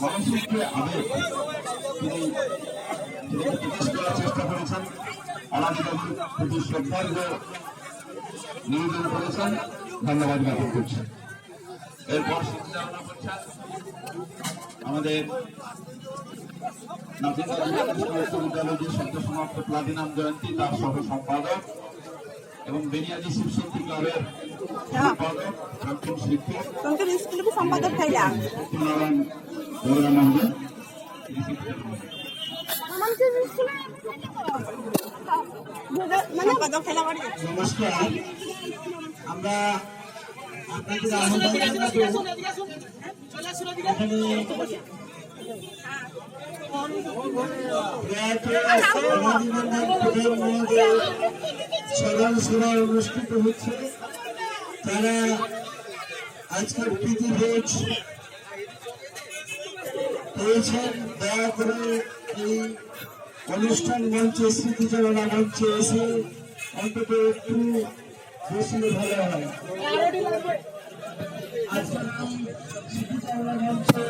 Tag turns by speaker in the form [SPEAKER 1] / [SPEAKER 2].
[SPEAKER 1] মানসিক যে আবেগ তিনি প্রকাশ করার চেষ্টা করেছেন, আলাদীবাবুর প্রতি শ্রদ্ধার্ঘ নিবেদন করেছেন, ধন্যবাদ জ্ঞাপন করছেন। এরপর সঞ্চালনা করছেন আমাদের বিশ্ববিদ্যালয় যে সদ্য সমাপ্ত প্লাটিনাম জয়ন্তী তার সহ সম্পাদক এবং বেনিয়াজি শিবশক্তি ক্লাবের সম্পাদক প্রাক্তন শিক্ষক
[SPEAKER 2] সম্পাদক
[SPEAKER 1] সত্যনারায়ণ গৌরা মহোদয়। নমস্কার, আমরা আপনাদের আহ্বান সাধারণ সভা অনুষ্ঠিত হচ্ছে। তারা আজকের প্রীতিভোজ পেয়েছেন, দয়া করে এই অনুষ্ঠান মঞ্চে স্মৃতিচারণা মঞ্চে এসে অন্তত একটু বসলে ভালো হয়। আজকের এই স্মৃতিচারণা মঞ্চে